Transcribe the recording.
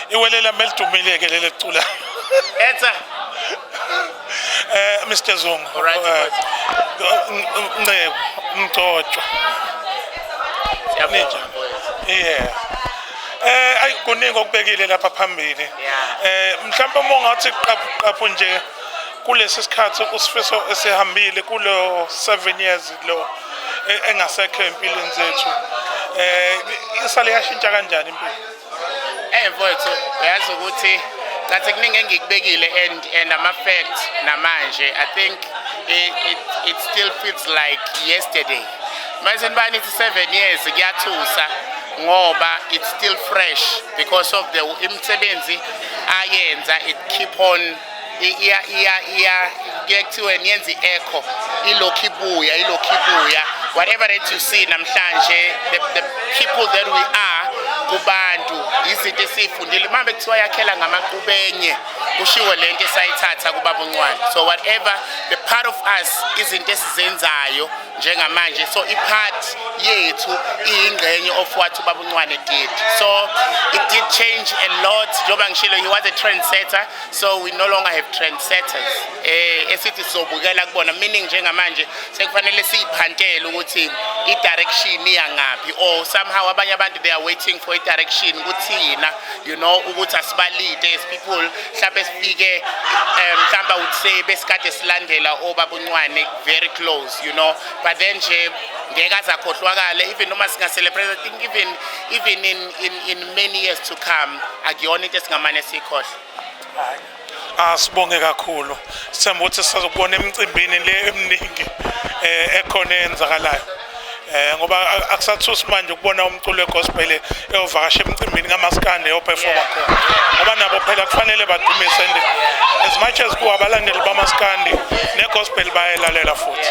iwelela melidumile ke leli cula. Etsa. Mr. Zungu. Alright. Ncebo, Mgcotshwa. Siyabonga. Yeah. Ayi kuningi okubekile lapha phambili. Mhlawumbe mongathi qaphu nje kulesi sikhathi usifiso esehambile kulo 7 years lo engasekho empilweni zethu. Isale yashintsha kanjani impilo? Mfowethu uyazi ukuthi ngathi kuningi engikubekile and ama facts namanje I think it still feels like yesterday. Manje nibani ithi 7 years kuyathusa ngoba it's still fresh because of the imisebenzi ayenza it keep on kuyekuthiwa niyenza i-echo ilokhu ibuya whatever that you see namhlanje the people that we are kubantu izinto esifundile manje kuthiwa yakhela ngamaqubenye kushiwo lento esayithatha kubaba uNcwane so whatever the part of us izinto esizenzayo njengamanje so ipart yethu iyingxenye of what ubaba uNcwane did so it did change a lot njoba ngishilo he was a trendsetter so we no longer have trendsetters esithi sizobukela kubona meaning njengamanje sekufanele siyiphantele ukuthi i-direction iyangapi or somehow abanye abantu they are waiting for i-direction ukuthina you know ukuthi asibalide as people mhlawumbe sifike mhlawumbe I would say besikade silandela obaba uNcwane very close you know but then nje ngeke azakhohlwakala even noma singa celebrate I think even in many years to come akuyona into esingamane sikhohle Sibonge kakhulu sithemba ukuthi sizobona emicimbini le eminingi ekhona enzakalayo ngoba akusathusi manje ukubona umculo wegospel eyovakasha emicimbini ngamaskande operforma khona ngoba nabo phela kufanele badumise as much as kuabalandeli bamaskande negospel bayelalela futhi